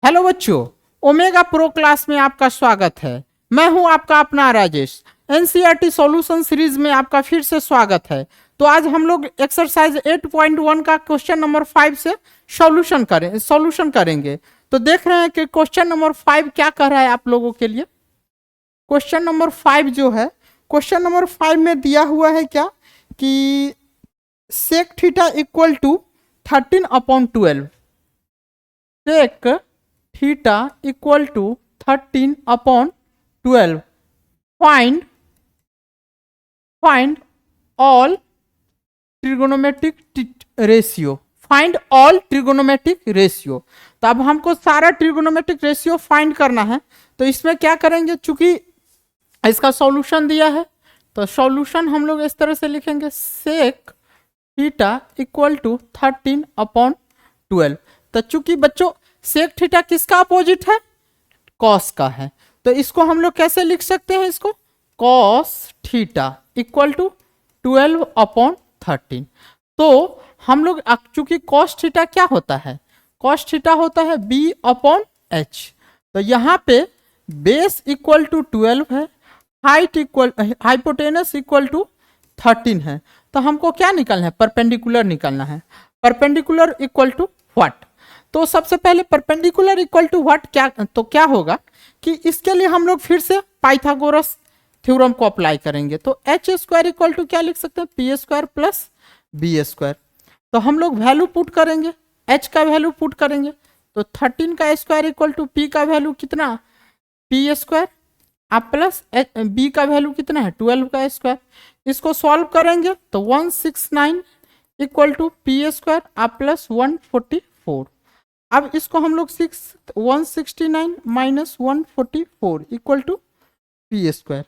Hello बच्चों, omega pro class में आपका स्वागत है। मैं हूं आपका अपना राजेश। एनसीईआरटी सॉल्यूशन सीरीज में आपका फिर से स्वागत है। तो आज हम लोग एक्सरसाइज 8.1 का क्वेश्चन नंबर 5 से सॉल्यूशन करेंगे। तो देख रहे हैं कि क्वेश्चन नंबर 5 क्या कह रहा है आप लोगों के लिए। क्वेश्चन नंबर 5 जो है, क्वेश्चन नंबर 5 में दिया हुआ है क्या कि sec theta equal to 13/12, sec theta equal to 13/12, find all trigonometric ratio, find all trigonometric ratio. तो अब हमको सारा ट्रिगोनोमेट्रिक रेशियो फाइंड करना है। तो इसमें क्या करेंगे, चूंकि इसका सॉल्यूशन दिया है तो सॉल्यूशन हम लोग इस तरह से लिखेंगे, सेक थीटा इक्वल टू 13/12। तो चूंकि बच्चों सेक थीटा किसका अपोजिट है, कॉस का है, तो इसको हम लोग कैसे लिख सकते हैं, इसको कॉस थीटा इक्वल टू 12/13। तो हम लोग चूंकि कॉस थीटा क्या होता है, कॉस थीटा होता है b/h। तो यहाँ पे बेस इक्वल टू 12 है, हाइपोटेनस इक्वल टू 13 है। तो हमको क्या निकालना है, परपेंडिकुलर निकालना है। परपेंडिकुलर इक्वल टू व्हाट, तो सबसे पहले परपेंडिकुलर इक्वल टू व्हाट क्या होगा कि इसके लिए हम लोग फिर से पाइथागोरस थ्योरम को अप्लाई करेंगे। तो एच स्क्वायर इक्वल टू क्या लिख सकते हैं, P square plus B square. तो हम लोग वैल्यू पुट करेंगे, एच का वैल्यू पुट करेंगे। तो 13 का स्क्वायर इक्वल टू पी का वैल्यू कितना, पी स्क्वायर, आप प्लस बी का वैल्यू कितना है, 12 का स्क्वायर। इसको सॉल्व करेंगे तो 169 इक्वल टू पी स्क्वायर आप प्लस 144। अब इसको हम लोग 169 minus 144 equal to P square.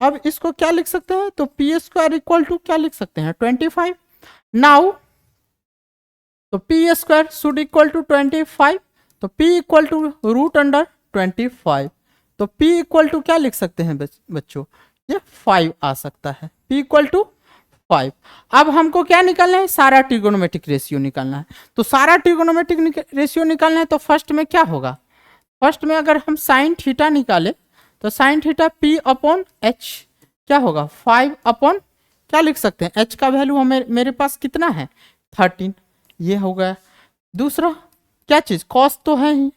अब इसको क्या लिख सकते हैं, तो पी स्क्वायर इक्वल टू क्या लिख सकते हैं, 25। नाउ तो P square should equal to 25, तो पी इक्वल टू √25। तो p इक्वल टू क्या लिख सकते हैं बच्चों, ये 5 आ सकता है, p इक्वल टू 5। अब हमको क्या निकालना है, सारा ट्रिगोनोमेट्रिक रेशियो निकालना है। तो सारा ट्रिगोनोमेट्रिक रेशियो निकालना है तो फर्स्ट में क्या होगा, फर्स्ट में अगर हम साइन थीटा निकाले तो साइन थीटा p/h क्या होगा, 5 क्या लिख सकते हैं, h का वैल्यू हमें मेरे पास कितना है 13, ये हो गया। दूसरा क्या चीज, कॉस तो है ही,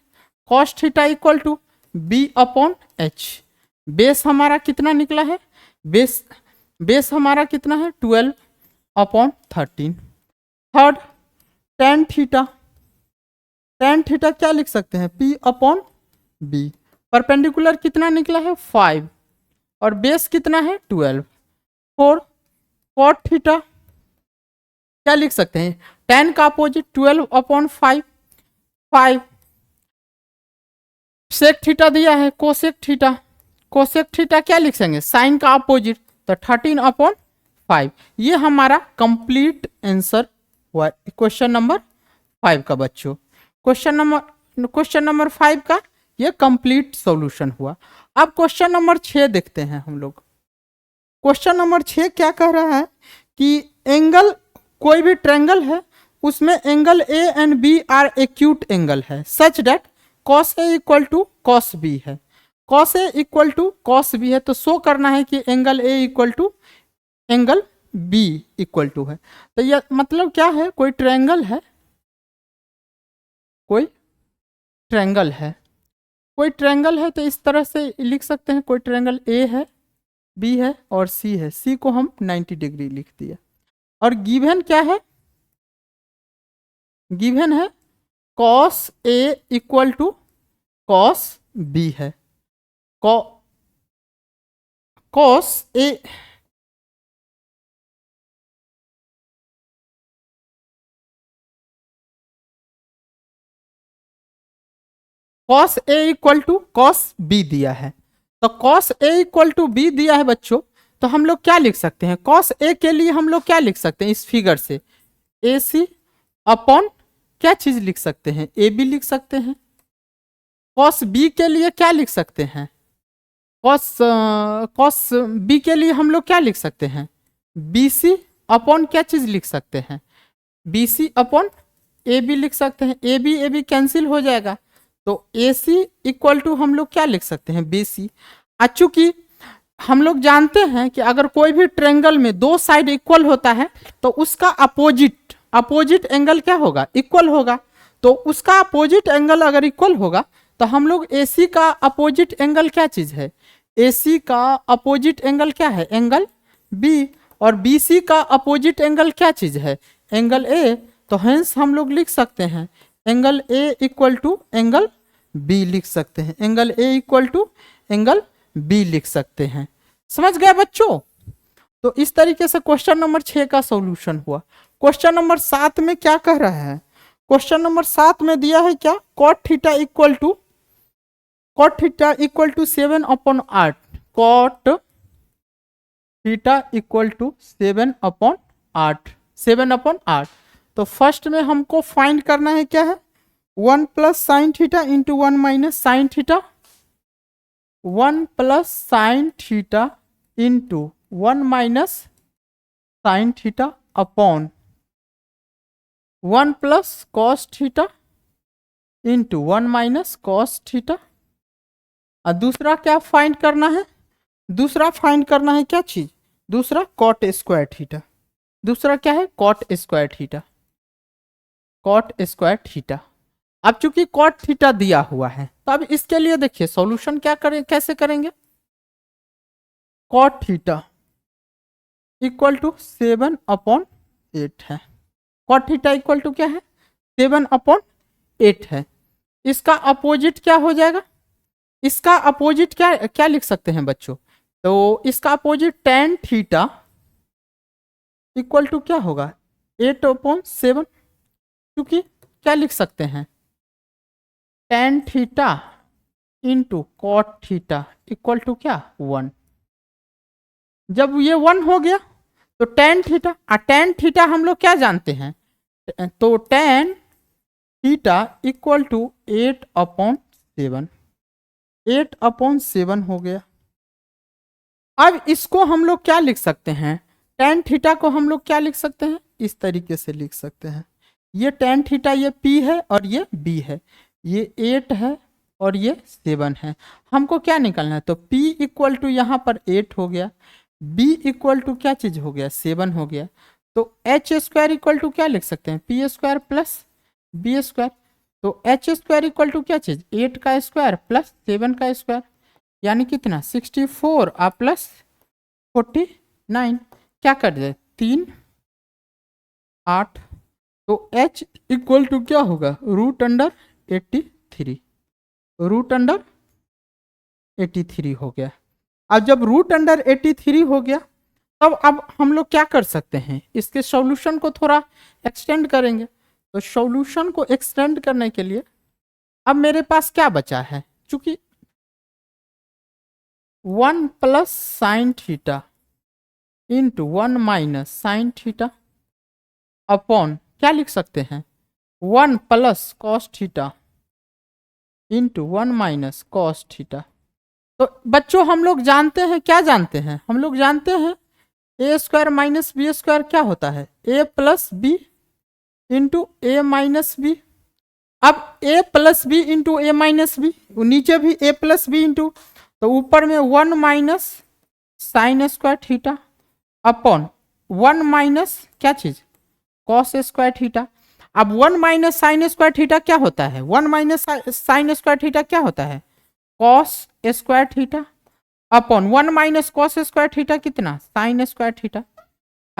cos theta equal to b/h। Base हमारा कितना निकला है, बेस हमारा कितना है 12/13। Third tan theta, tan theta क्या लिख सकते हैं, p/b। परपेंडिकुलर कितना निकला है 5 और बेस कितना है 12। फोर cot थीटा क्या लिख सकते हैं, tan का अपोजिट 12/5। सेक थीटा दिया है, कोसेक थीटा, कोसेक थीटा क्या लिख सकेंगे, साइन का अपोजिट, तो 13/5। ये हमारा कंप्लीट आंसर हुआ क्वेश्चन नंबर 5 का बच्चों। क्वेश्चन नंबर 5 का ये कंप्लीट सॉल्यूशन हुआ। अब क्वेश्चन नंबर 6 देखते हैं हम लोग। क्वेश्चन नंबर 6 क्या कह रहा है कि एंगल, कोई भी ट्रायंगल है उसमें angle A and B are acute angle है, such that cos A equal to cos B है, cos A equal to cos B है। तो शो करना है कि angle A equal to angle B equal to है। तो यह मतलब क्या है, कोई ट्रायंगल है, कोई ट्रायंगल है, कोई ट्रायंगल है तो इस तरह से लिख सकते हैं, कोई ट्रायंगल A है, B है और C है। C को हम 90 डिग्री लिख दिया। और गिवन क्या है, गिवन है cos A equal to cos B है। cos A cos A equal to cos B दिया है। तो cos A equal to B दिया है बच्चों, तो हम लोग क्या लिख सकते हैं, cos A के लिए हम लोग क्या लिख सकते हैं, इस फिगर से AC अपॉन क्या चीज लिख सकते हैं, AB लिख सकते हैं। cos B के लिए क्या लिख सकते हैं, cos B के लिए हम लोग क्या लिख सकते हैं, BC अपॉन क्या चीज लिख सकते हैं, BC अपॉन AB लिख सकते हैं। AB AB कैंसिल हो जाएगा तो ए सी इक्वल टू हम लोग क्या लिख सकते हैं, बी सी। चूंकि हम लोग जानते हैं कि अगर कोई भी ट्रायंगल में दो साइड इक्वल होता है तो उसका अपोजिट एंगल क्या होगा, इक्वल होगा। तो उसका अपोजिट एंगल अगर इक्वल होगा तो हम लोग AC का अपोजिट एंगल क्या चीज है, AC का अपोजिट एंगल क्या है, एंगल B, और BC का अपोजिट एंगल क्या चीज है, एंगल A। तो हेंस हम लोग लिख सकते हैं angle A equal to angle B लिख सकते हैं, angle A equal to angle B लिख सकते हैं। समझ गए बच्चों। तो इस तरीके से क्वेश्चन नंबर 6 का सॉल्यूशन हुआ। क्वेश्चन नंबर 7 में क्या कह रहा है, क्वेश्चन नंबर 7 में दिया है क्या, cot theta equal to 7/8, cot theta equal to 7/8। तो फर्स्ट में हमको फाइंड करना है क्या है, 1 plus sine theta into 1 minus sine theta, 1 plus sine theta into 1 minus sine theta upon 1 plus cos theta into 1 minus cos theta. और दूसरा क्या फाइंड करना है, दूसरा फाइंड करना है क्या चीज, दूसरा कॉट स्क्वायर थीटा। दूसरा क्या है, cot square theta, cot square theta. अब चूंकि कॉट थीटा दिया हुआ है तो अब इसके लिए देखिए सॉल्यूशन क्या करें, कैसे करेंगे, कॉट थीटा इक्वल टू 7/8 है, कॉट थीटा इक्वल टू क्या है, 7/8 है। इसका अपोजिट क्या हो जाएगा, इसका अपोजिट क्या लिख सकते हैं बच्चों, तो इसका opposite tan theta equal to क्या होगा, 8/7। क्योंकि क्या लिख सकते हैं, tan theta into cot theta equal to क्या, 1। जब ये 1 हो गया तो tan थीटा हम लोग क्या जानते हैं, तो tan थीटा इक्वल टू 8/7, 8/7 हो गया। अब इसको हम लोग क्या लिख सकते हैं, tan थीटा को हम लोग क्या लिख सकते हैं, इस तरीके से लिख सकते हैं, ये tan थीटा ये P है और ये B है, ये 8 है और ये 7 है। हमको क्या निकालना है, तो P इक्वल टू यहाँ पर 8 हो गया, B इक्वल टू क्या चीज हो गया, 7 हो गया। तो H स्क्वायर इक्वल टू क्या लिख सकते हैं, P square plus B square. तो H स्क्वायर इक्वल टू क्या चीज, 8 का स्क्वायर प्लस 7 का स्क्वायर, यानी कितना 64 और प्लस 49, क्या कर दे 3 8। तो H इक्वल टू क्या होगा, √83, √83 हो गया। अब जब √83 हो गया तब अब हम लोग क्या कर सकते हैं, इसके सॉल्यूशन को थोड़ा एक्सटेंड करेंगे। तो सॉल्यूशन को एक्सटेंड करने के लिए अब मेरे पास क्या बचा है, चूंकि 1 plus sine theta into 1 minus sine theta upon क्या लिख सकते हैं, 1 plus cos theta into 1 minus cos theta. तो बच्चों हम लोग जानते हैं, क्या जानते हैं, हम लोग जानते हैं ए स्क्वायर माइनस बी स्क्वायर क्या होता है, ए प्लस बी इंटू ए माइनस बी। अब ए प्लस बी इंटू ए माइनस बी, नीचे भी ए प्लस बी इंटू, तो ऊपर में 1 minus sine square theta upon 1 minus क्या चीज, कॉस स्क्वायर थीटा। अब 1 माइनस साइन स्क्वायर थीटा क्या होता है, 1 माइनस साइन स्क्वायर थीटा क्या होता है, cos square theta upon 1 minus cos square theta कितना, साइन स्क्वायर थीटा।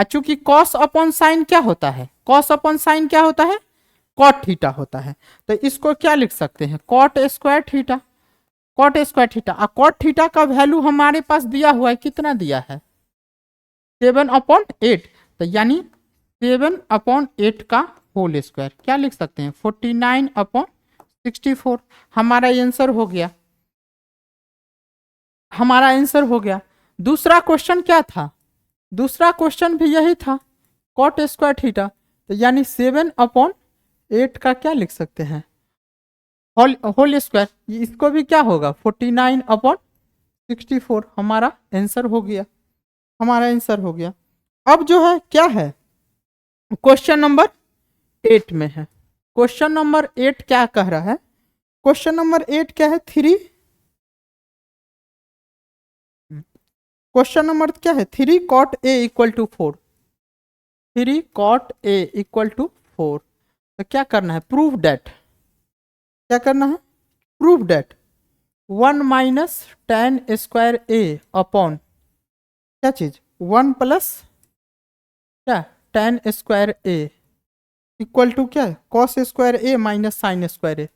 चूंकि कॉस अपॉन साइन क्या होता है, कॉस अपॉन साइन क्या होता है, कॉट थीटा होता है। तो इसको क्या लिख सकते हैं, cot square theta, cot square theta. और कॉट थीटा का वैल्यू हमारे पास दिया हुआ है, कितना दिया है, 7/8। तो यानी 7/8 का होल स्क्वायर क्या लिख सकते हैं, 49/64। हमारा आंसर हो गया, हमारा आंसर हो गया। दूसरा क्वेश्चन क्या था, दूसरा क्वेश्चन भी यही था, कॉट स्क्वायर थीटा। तो यानी 7/8 का क्या लिख सकते हैं, होल स्क्वायर। इसको भी क्या होगा, 49/64। हमारा आंसर हो गया, हमारा आंसर हो गया। अब जो है क्या है, क्वेश्चन नंबर 8 में है। क्वेश्चन नंबर 8 क्या कह रहा है क्वेश्चन नंबर 8 क्या है? 3। क्वेश्चन नंबर क्या है? 3 cot A equal to 4। 3 cot A equal to 4। तो क्या करना है? Prove that. क्या करना है? Prove that 1 minus tan square A upon क्या चीज? 1 प्लस क्या? Tan square A equal to क्या है? Cos square A minus sine square A.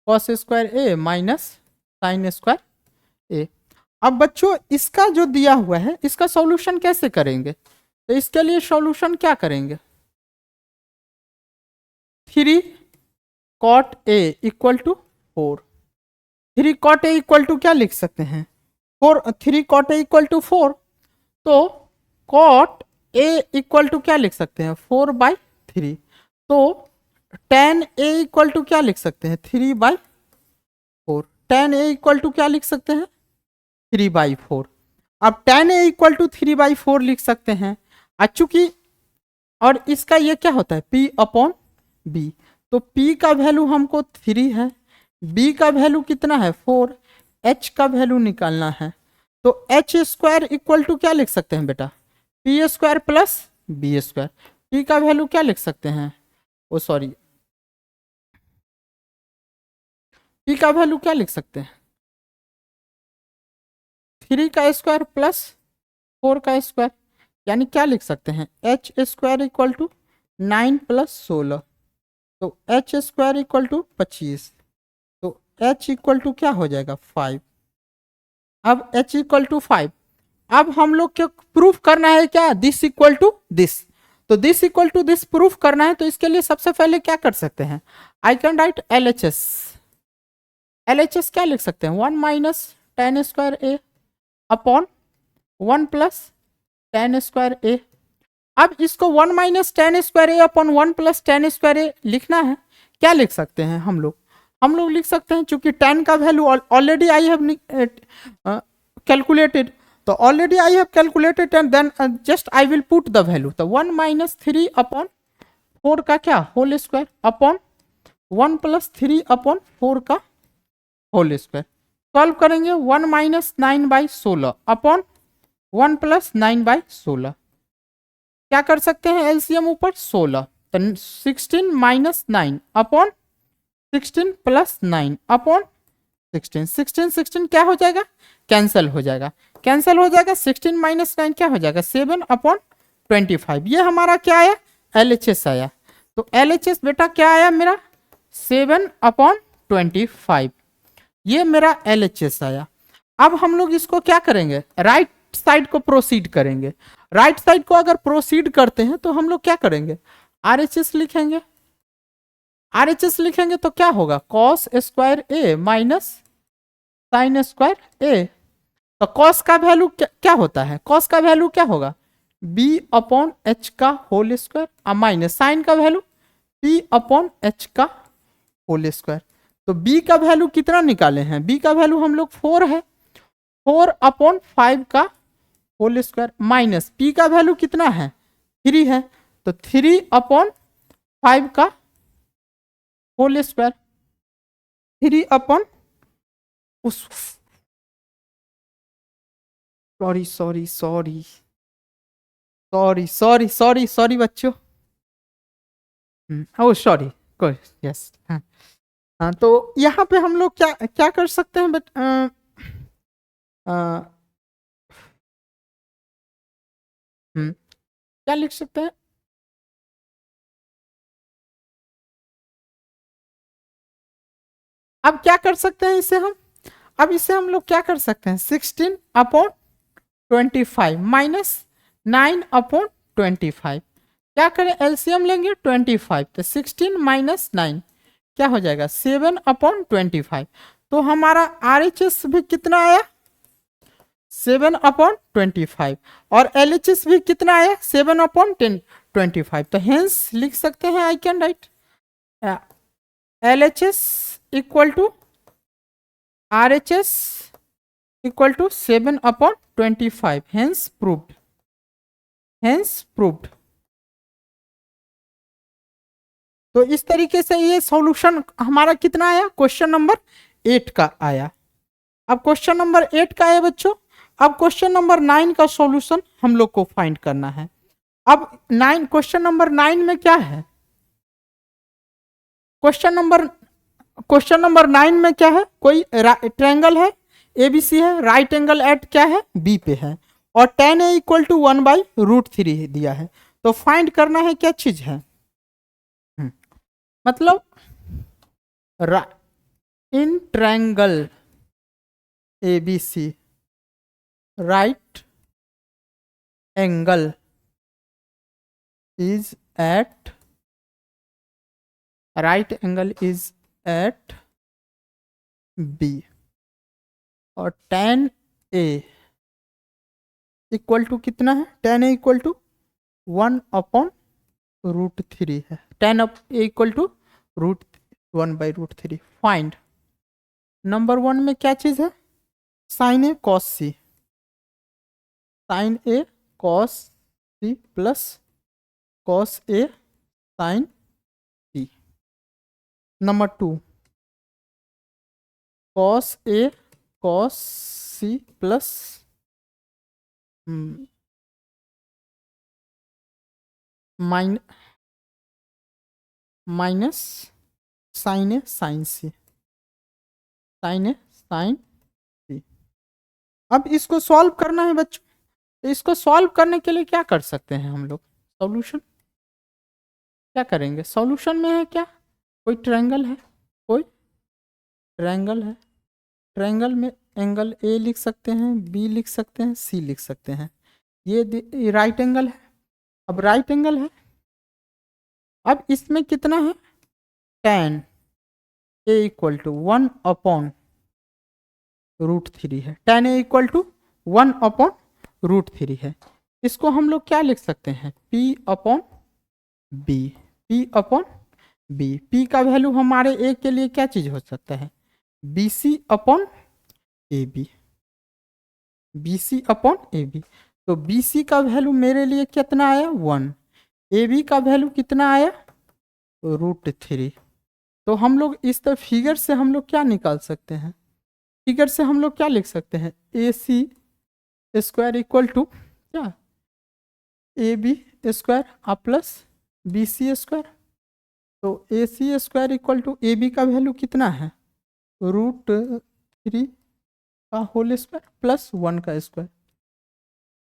Cos square A minus sine square A. अब बच्चों इसका जो दिया हुआ है इसका सॉल्यूशन कैसे करेंगे? तो इसके लिए सॉल्यूशन क्या करेंगे? 3 cot A equal to 4। 3 cot A equal to क्या लिख सकते हैं? 3 cot A इक्वल टू 4। तो cot A इक्वल टू क्या लिख सकते हैं? 4/3। तो tan A इक्वल टू क्या लिख सकते हैं? 3/4। tan A इक्वल टू क्या लिख सकते हैं? 3/4। अब tan A इक्वल टू 3/4 लिख सकते हैं। चूंकि और इसका ये क्या होता है? P upon B। तो P का वैल्यू हमको 3 है, B का वैल्यू कितना है? 4, H का वैल्यू निकालना है। तो H स्क्वायर इक्वल टू क्या लिख सकते हैं बेटा? P square plus B square. P का वैल्यू क्या लिख सकते हैं? ओ सॉरी, P का वैल्यू क्या लिख सकते हैं? 3 का स्क्वायर प्लस 4 का स्क्वायर। यानी क्या लिख सकते हैं? H square equal to 9 plus 16। तो H स्क्वायर इक्वल टू 25। तो H इक्वल टू क्या हो जाएगा? 5। अब H इक्वल टू 5। अब हम लोग क्या प्रूफ करना है? क्या? This equal to this. तो this equal to this proof करना है। तो इसके लिए सबसे पहले क्या कर सकते हैं? I can write LHS। LHS क्या लिख सकते हैं? 1 minus tan square A upon 1 plus ten square A. अब इसको 1 minus tan square A upon 1 plus ten square ए लिखना है। क्या लिख सकते हैं हम लोग? हम लोग लिख सकते हैं चूंकि टेन का value already I have calculated. तो already I have calculated and then just I will put the value. तो 1 माइनस 3 अपॉन 4 का क्या? Whole square upon 1 plus 3 upon 4 का होल स्क्वायर। सॉल्व करेंगे 1 माइनस 9/16 अपॉन 1 प्लस 9/16। क्या कर सकते हैं? एलसीएम ऊपर 16। तो 16 माइनस 9 अपॉन 16 प्लस 9 अपॉन 16। 16 क्या हो जाएगा? कैंसिल हो जाएगा। कैंसिल हो जाएगा। 16 माइनस 9 क्या हो जाएगा? 7 अपॉन 25। ये हमारा क्या आया? LHS आया। तो LHS बेटा क्या आया मेरा? 7 अपॉन 25। ये मेरा LHS आया। अब हम लोग इसको क्या करेंगे? राइट साइड को प्रोसीड करेंगे। राइट साइड को अगर प्रोसीड करते हैं तो हम लोग क्या करेंगे? RHS लिखेंगे। RHS लिखेंगे तो क्या होगा? Cos square A minus sine square ए। तो कॉस का वैल्यू क्या होता है? कॉस का वैल्यू क्या होगा? B अपॉन H का होल स्क्वायर माइनस साइन का वैल्यू P अपॉन H का होल स्क्वायर। तो B का वैल्यू कितना निकाले हैं? B का वैल्यू हम लोग 4 है। 4 अपॉन 5 का होल स्क्वायर माइनस P का वैल्यू कितना है? 3 है। तो 3 अपॉन 5 का होल स्क्वायर। 3 अपॉन उस sorry sorry sorry sorry sorry sorry sorry बच्चों। ओ सॉरी। कोई यस। हाँ तो यहाँ पे हम लोग क्या क्या कर सकते हैं? बट क्या लिख सकते हैं? अब क्या कर सकते हैं इसे हम? अब इसे हम लोग क्या कर सकते हैं? 16 अपॉन 25 माइनस 9 अपॉन 25। क्या करें? एलसीएम लेंगे 25। तो 16 माइनस 9 क्या हो जाएगा? 7 अपॉन 25। तो हमारा RHS भी कितना आया? 7 अपॉन 25। और LHS भी कितना आया? 7 अपॉन 25। तो हेंस लिख सकते हैं I can write LHS equal to RHS equal to 7 upon 25। Hence proved. Hence proved. तो इस तरीके से ये सॉल्यूशन हमारा कितना आया, क्वेश्चन नंबर 8 का आया। अब क्वेश्चन नंबर 8 का आया बच्चों। अब क्वेश्चन नंबर 9 का सॉल्यूशन हम लोग को फाइंड करना है। अब क्वेश्चन नंबर 9 में क्या है, क्वेश्चन नंबर 9 में क्या है, कोई ट्रायंगल है एबीसी है, राइट एंगल एट क्या है, बी पे है, और tan a इक्वल टू 1/√3 दिया है। तो फाइंड करना है क्या चीज है, मतलब in triangle ABC right angle is at B और tan A इक्वल टू कितना है, tan A इक्वल टू 1/√3 है, tan A equal to 1/√3। Find number 1 में क्या चीज है, sin A cos C, sin A cos C plus cos A sin C। Number 2 cos A cos C plus minus sin A sin C, sin A sin C। अब इसको solve करना है बच्चों। तो इसको सॉल्व करने के लिए क्या कर सकते हैं हम लोग, सॉल्यूशन क्या करेंगे, सॉल्यूशन में है क्या, कोई ट्रायंगल है, कोई ट्रायंगल है, ट्रायंगल में एंगल ए लिख सकते हैं, बी लिख सकते हैं, सी लिख सकते हैं। ये राइट एंगल है। अब राइट एंगल है, अब इसमें कितना है, tan A इक्वल टू 1/√3 है, tan A इक्वल टू 1/√3 है। इसको हम लोग क्या लिख सकते हैं, P/B, P का वैल्यू हमारे A के लिए क्या चीज हो सकता है, BC/AB, BC/AB। तो BC का वैल्यू मेरे लिए कितना आया 1, AB का वैल्यू कितना आया √3। तो हम लोग इस तरह फिगर से हम लोग क्या निकाल सकते हैं, फिगर से हम लोग क्या लिख सकते हैं, AC² इक्वल टू क्या, AB² प्लस BC²। तो AC² इक्वल टू AB का वैल्यू कितना है, √3 का होल स्क्वायर प्लस 1 का स्क्वायर।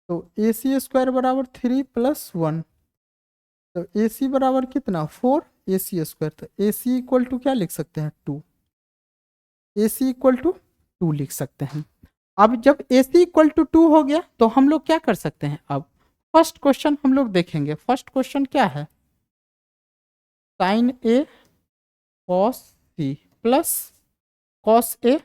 तो AC² बराबर 3 + 1, तो AC बराबर कितना 4 AC²। तो AC इक्वल टू क्या लिख सकते हैं 2, AC इक्वल टू 2 लिख सकते हैं। अब जब AC इक्वल टू 2 हो गया तो हम लोग क्या कर सकते हैं, अब फर्स्ट क्वेश्चन हम लोग देखेंगे। फर्स्ट क्वेश्चन क्या है, sin A cos C plus cos A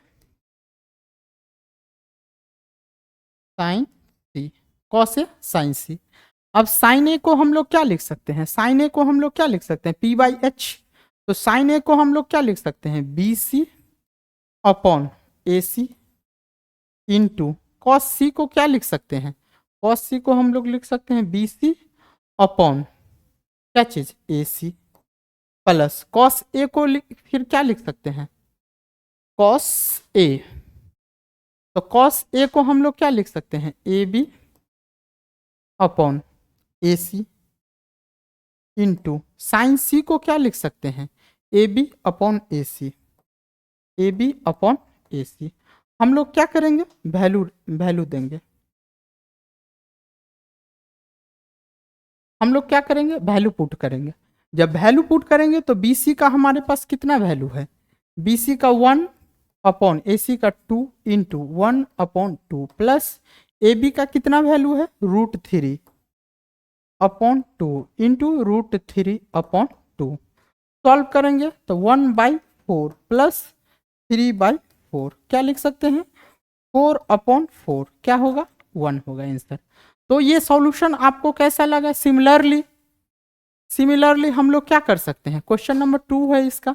sin C, cos A sin C। अब sin A को हम लोग क्या लिख सकते हैं, sin A को हम लोग क्या लिख सकते हैं, P/H। तो sin A को हम लोग क्या लिख सकते हैं, BC/AC इंटू cos C को क्या लिख सकते हैं, cos C को हम लोग लिख सकते हैं BC/ क्या चीज AC प्लस cos A को फिर क्या लिख सकते हैं, cos A। तो cos A को हम लोग क्या लिख सकते हैं, AB/AC इंटू साइन C को क्या लिख सकते हैं, AB/AC, AB/AC। हम लोग क्या करेंगे, वैल्यू देंगे, हम लोग क्या करेंगे, वैल्यू पुट करेंगे। जब वैल्यू पुट करेंगे तो BC का हमारे पास कितना वैल्यू है, BC का 1/AC का 2 इंटू 1/2 प्लस AB का कितना वैल्यू है √3/2 इंटू √3/2। सॉल्व करेंगे तो 1/4 प्लस 3/4 क्या लिख सकते हैं, 4/4 क्या होगा 1 होगा आंसर। तो ये सॉल्यूशन आपको कैसा लगा, सिमिलरली हम लोग क्या कर सकते हैं, क्वेश्चन नंबर 2 है इसका,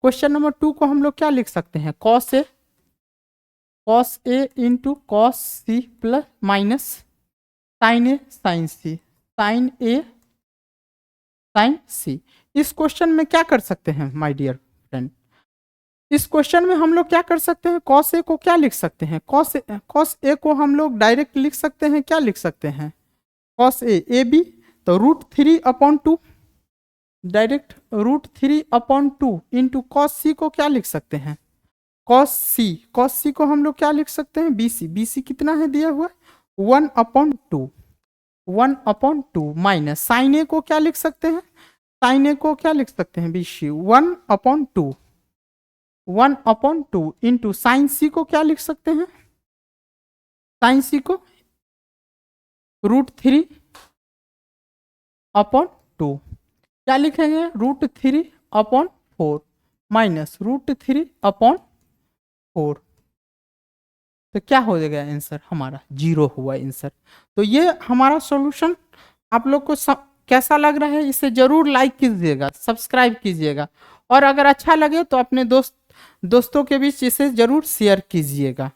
क्वेश्चन नंबर 2 को हम लोग क्या लिख सकते हैं, cos A into cos C plus minus sin A sin C, sin A sin C। इस क्वेश्चन में क्या कर सकते हैं माय डियर फ्रेंड, इस क्वेश्चन में हम लोग क्या कर सकते हैं, कॉस ए को क्या लिख सकते हैं, कॉस ए को हम लोग डायरेक्ट लिख सकते हैं, क्या लिख सकते हैं, कॉस ए बी, तो √3/2 डायरेक्ट √3/2 इंटू कॉस सी को क्या लिख सकते हैं, कॉस सी को हम लोग क्या लिख सकते हैं, बी सी कितना है दिया हुआ 1/2 माइनस साइन ए को क्या लिख सकते हैं, साइन ए को क्या लिख सकते हैं बी सी 1/2 इंटू साइन सी को क्या लिख सकते हैं, साइन सी को √3/2 क्या लिखेंगे, √3/4 माइनस √3/4, तो क्या हो जाएगा आंसर हमारा 0 हुआ आंसर। तो ये हमारा सॉल्यूशन आप लोग को कैसा लग रहा है, इसे जरूर लाइक कीजिएगा, सब्सक्राइब कीजिएगा, और अगर अच्छा लगे तो अपने दोस्तों के बीच इसे जरूर शेयर कीजिएगा।